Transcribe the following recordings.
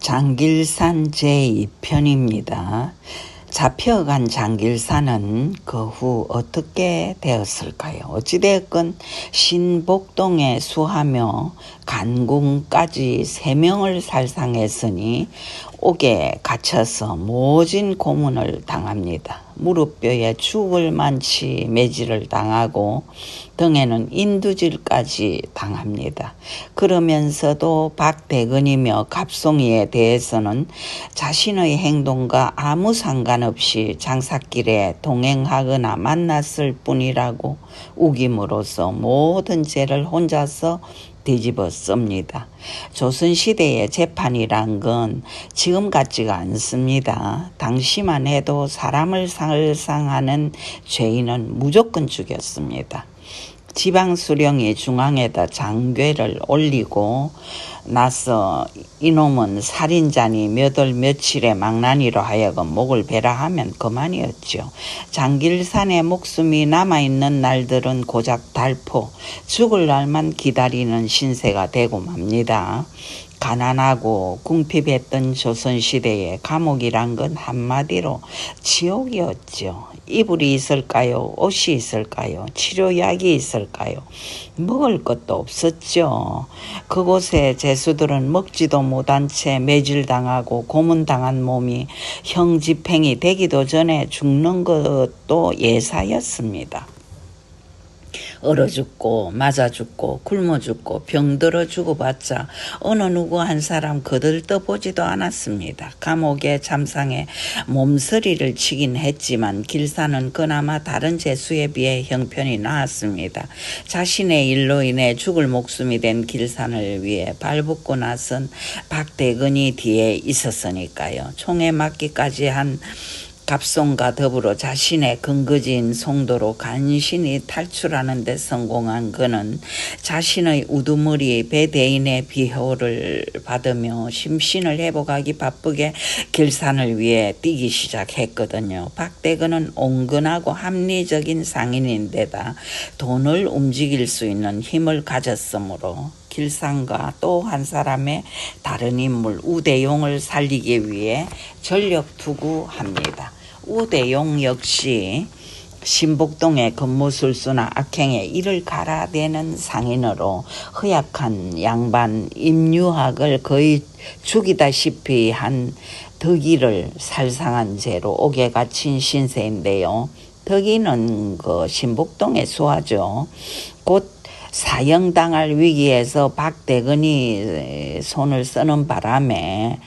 장길산 제2편입니다. 잡혀간 장길산은 그 후 어떻게 되었을까요? 어찌되었건 신복동에 수하며 간궁까지 3명을 살상했으니 옥에 갇혀서 모진 고문을 당합니다. 무릎뼈에 죽을 만치 매질을 당하고 등에는 인두질까지 당합니다. 그러면서도 박대근이며 갑송이에 대해서는 자신의 행동과 아무 상관없이 장사길에 동행하거나 만났을 뿐이라고 우김으로써 모든 죄를 혼자서 뒤집어 씁니다. 조선시대의 재판이란 건 지금 같지가 않습니다. 당시만 해도 사람을 살상하는 죄인은 무조건 죽였습니다. 지방수령이 중앙에다 장궤를 올리고 나서 이놈은 살인자니 몇월 며칠의 망나니로 하여금 목을 베라 하면 그만이었죠. 장길산의 목숨이 남아있는 날들은 고작 달포, 죽을 날만 기다리는 신세가 되고 맙니다. 가난하고 궁핍했던 조선시대에 감옥이란 건 한마디로 지옥이었죠. 이불이 있을까요? 옷이 있을까요? 치료약이 있을까요? 먹을 것도 없었죠. 그곳에 죄수들은 먹지도 못한 채 매질당하고 고문당한 몸이 형집행이 되기도 전에 죽는 것도 예사였습니다. 얼어 죽고 맞아 죽고 굶어 죽고 병들어 죽어봤자 어느 누구 한 사람 거들떠보지도 않았습니다. 감옥의 잠상에 몸서리를 치긴 했지만 길산은 그나마 다른 죄수에 비해 형편이 나았습니다. 자신의 일로 인해 죽을 목숨이 된 길산을 위해 발붙고 나선 박대근이 뒤에 있었으니까요. 총에 맞기까지 한 갑송과 더불어 자신의 근거지인 송도로 간신히 탈출하는 데 성공한 그는 자신의 우두머리 배대인의 비호를 받으며 심신을 회복하기 바쁘게 길산을 위해 뛰기 시작했거든요. 박대근은 온건하고 합리적인 상인인데다 돈을 움직일 수 있는 힘을 가졌으므로 길산과 또 한 사람의 다른 인물 우대용을 살리기 위해 전력투구합니다. 우대용 역시 신복동의 근무술수나 악행에 이를 갈아대는 상인으로 허약한 양반 임유학을 거의 죽이다시피 한 덕이를 살상한 죄로 옥에 갇힌 신세인데요. 덕이는 그 신복동의 수하죠. 곧 사형당할 위기에서 박대근이 손을 쓰는 바람에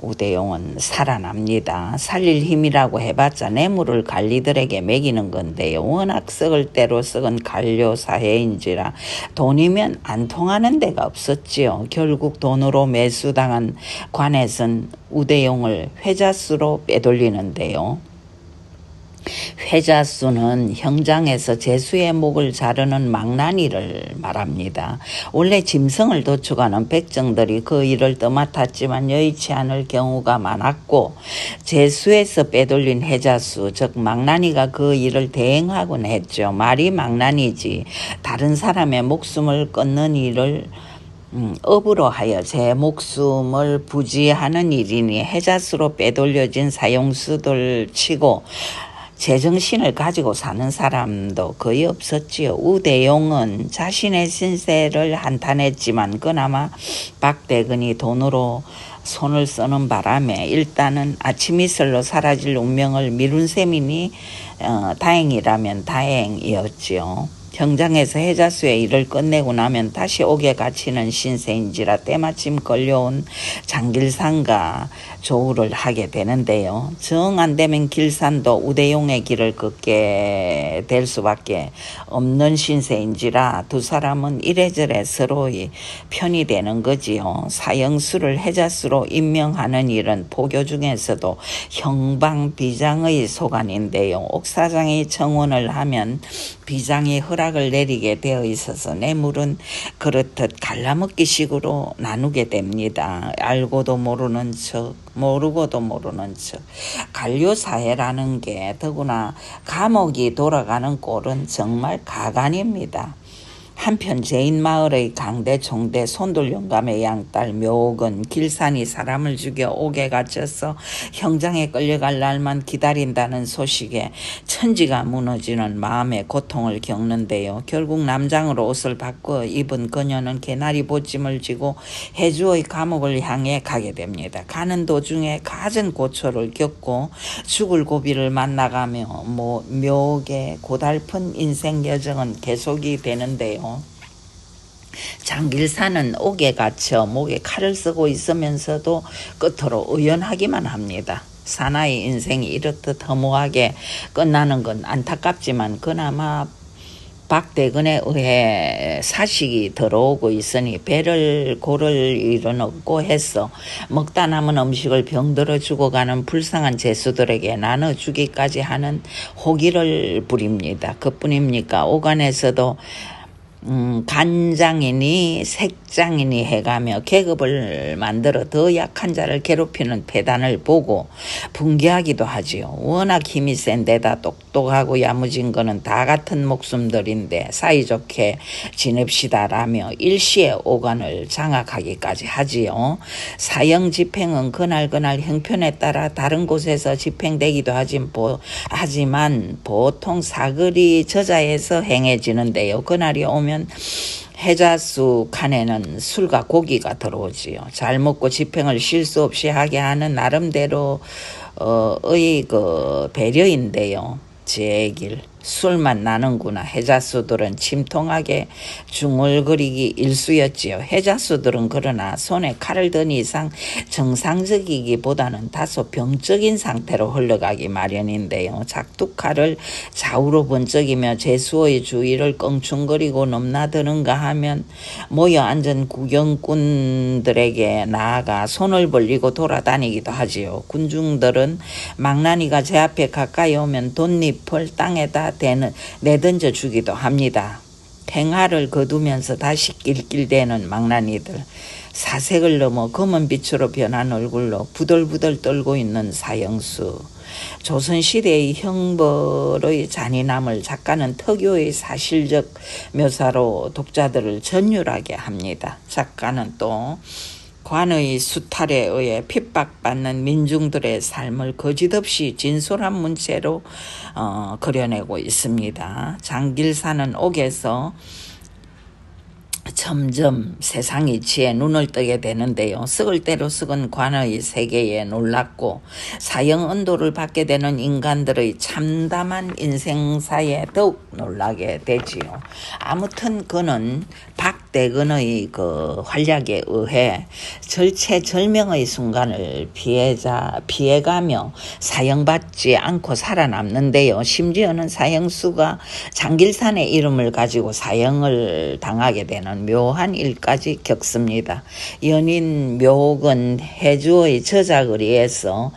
우대용은 살아납니다. 살릴 힘이라고 해봤자 뇌물을 관리들에게 먹이는 건데요. 워낙 썩을 대로 썩은 관료 사회인지라 돈이면 안 통하는 데가 없었지요. 결국 돈으로 매수당한 관에선 우대용을 회자수로 빼돌리는데요. 회자수는 형장에서 죄수의 목을 자르는 망나니를 말합니다. 원래 짐승을 도축하는 백정들이 그 일을 떠맡았지만 여의치 않을 경우가 많았고 죄수에서 빼돌린 회자수 즉 망나니가 그 일을 대행하곤 했죠. 말이 망나니지 다른 사람의 목숨을 끊는 일을 업으로 하여 제 목숨을 부지하는 일이니 해자수로 빼돌려진 사용수들 치고 제정신을 가지고 사는 사람도 거의 없었지요. 우대용은 자신의 신세를 한탄했지만 그나마 박대근이 돈으로 손을 쓰는 바람에 일단은 아침 이슬로 사라질 운명을 미룬 셈이니 다행이라면 다행이었지요. 형장에서 해자수의 일을 끝내고 나면 다시 옥에 갇히는 신세인지라 때마침 걸려온 장길산과 조우를 하게 되는데요. 정 안되면 길산도 우대용의 길을 걷게 될 수밖에 없는 신세인지라 두 사람은 이래저래 서로의 편이 되는 거지요. 사형수를 해자수로 임명하는 일은 포교 중에서도 형방비장의 소관인데요. 옥사장이 청원을 하면 비장이 허락을 내리게 되어 있어서 뇌물은 그렇듯 갈라먹기식으로 나누게 됩니다. 알고도 모르는 척 모르고도 모르는 척. 관료사회라는 게 더구나 감옥이 돌아가는 꼴은 정말 가관입니다. 한편 제인마을의 강대 총대 손돌 영감의 양딸 묘옥은 길산이 사람을 죽여 옥에 갇혀서 형장에 끌려갈 날만 기다린다는 소식에 천지가 무너지는 마음의 고통을 겪는데요. 결국 남장으로 옷을 바꾸어 입은 그녀는 개나리 보찜을 지고 해주의 감옥을 향해 가게 됩니다. 가는 도중에 갖은 고초를 겪고 죽을 고비를 만나가며 묘옥의 고달픈 인생 여정은 계속이 되는데요. 장길사는 옥에 갇혀 목에 칼을 쓰고 있으면서도 끝으로 의연하기만 합니다. 사나이 인생이 이렇듯 허무하게 끝나는 건 안타깝지만 그나마 박대근에 의해 사식이 들어오고 있으니 배를 고를 일은 없고 해서 먹다 남은 음식을 병들어 죽어가는 불쌍한 죄수들에게 나눠주기까지 하는 호기를 부립니다. 그뿐입니까? 오간에서도 간장이니 색장이니 해가며 계급을 만들어 더 약한 자를 괴롭히는 패단을 보고 분개하기도 하지요. 워낙 힘이 센 데다 똑똑하고 야무진 거는 다 같은 목숨들인데 사이좋게 지냅시다라며 일시에 오간을 장악하기까지 하지요. 사형 집행은 그날그날 형편에 따라 다른 곳에서 집행되기도 하지만 보통 사거리 저자에서 행해지는데요. 그날이 오면 해자수 칸에는 술과 고기가 들어오지요. 잘 먹고 집행을 실수 없이 하게 하는 나름대로의 배려인데요. 제 길 술만 나는구나. 해자수들은 침통하게 중얼거리기 일쑤였지요. 해자수들은 그러나 손에 칼을 든 이상 정상적이기보다는 다소 병적인 상태로 흘러가기 마련인데요. 작두칼을 좌우로 번쩍이며 죄수의 주위를 껑충거리고 넘나드는가 하면 모여 앉은 구경꾼들에게 나아가 손을 벌리고 돌아다니기도 하지요. 군중들은 망나니가 제 앞에 가까이 오면 돛잎을 땅에다 내던져 주기도 합니다. 팽화를 거두면서 다시 낄낄대는 망나니들, 사색을 넘어 검은 빛으로 변한 얼굴로 부들부들 떨고 있는 사형수. 조선시대의 형벌의 잔인함을 작가는 특유의 사실적 묘사로 독자들을 전율하게 합니다. 작가는 또 관의 수탈에 의해 핍박받는 민중들의 삶을 거짓없이 진솔한 문체로 그려내고 있습니다. 장길사는 옥에서 점점 세상 이치에 눈을 뜨게 되는데요. 썩을 대로 썩은 관의 세계에 놀랐고 사형 언도를 받게 되는 인간들의 참담한 인생사에 더욱 놀라게 되지요. 아무튼 그는 박대근의 활약에 의해 절체절명의 순간을 피해가며 사형받지 않고 살아남는데요. 심지어는 사형수가 장길산의 이름을 가지고 사형을 당하게 되는 묘한 일까지 겪습니다. 연인 묘옥은 해주의 저작거리에서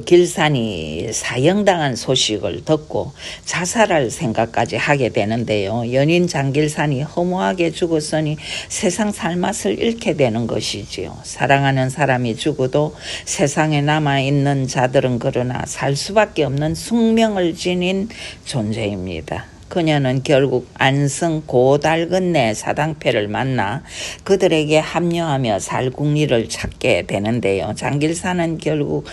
길산이 사형당한 소식을 듣고 자살할 생각까지 하게 되는데요. 연인 장길산이 허무하게 죽었으니 세상 살맛을 잃게 되는 것이지요. 사랑하는 사람이 죽어도 세상에 남아있는 자들은 그러나 살 수밖에 없는 숙명을 지닌 존재입니다. 그녀는 결국 안성 고달근내 사당패를 만나 그들에게 합류하며 살 국리를 찾게 되는데요. 장길사는 결국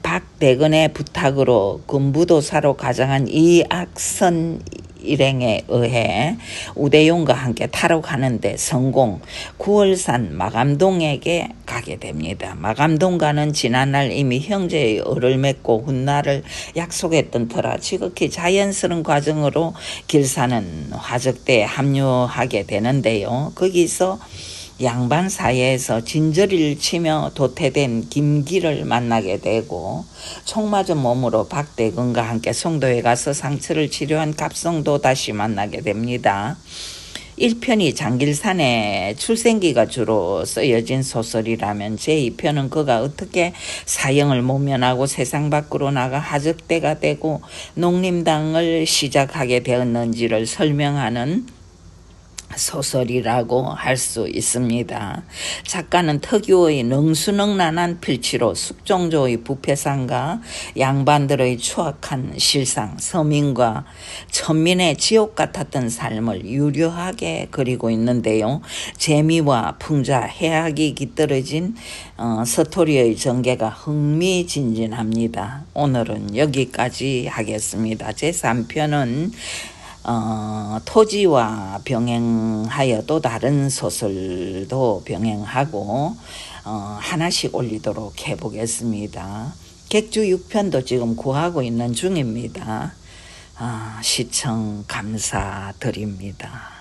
박대근의 부탁으로 금부도사로 가장한 이악선 일행에 의해 우대용과 함께 탈옥하는데 성공, 구월산 마감동에게 가게 됩니다. 마감동과는 지난날 이미 형제의 을을 맺고 훗날을 약속했던 터라 지극히 자연스러운 과정으로 길사는 화적대에 합류하게 되는데요. 거기서 양반 사이에서 진저리를 치며 도태된 김기를 만나게 되고 총 맞은 몸으로 박대근과 함께 송도에 가서 상처를 치료한 갑성도 다시 만나게 됩니다. 1편이 장길산의 출생기가 주로 쓰여진 소설이라면 제2편은 그가 어떻게 사형을 모면하고 세상 밖으로 나가 하적대가 되고 농림당을 시작하게 되었는지를 설명하는 소설이라고 할 수 있습니다. 작가는 특유의 능수능란한 필치로 숙종조의 부패상과 양반들의 추악한 실상, 서민과 천민의 지옥 같았던 삶을 유려하게 그리고 있는데요. 재미와 풍자, 해악이 깃들어진 스토리의 전개가 흥미진진합니다. 오늘은 여기까지 하겠습니다. 제3편은 토지와 병행하여 또 다른 소설도 병행하고 하나씩 올리도록 해보겠습니다. 객주 6편도 지금 구하고 있는 중입니다. 시청 감사드립니다.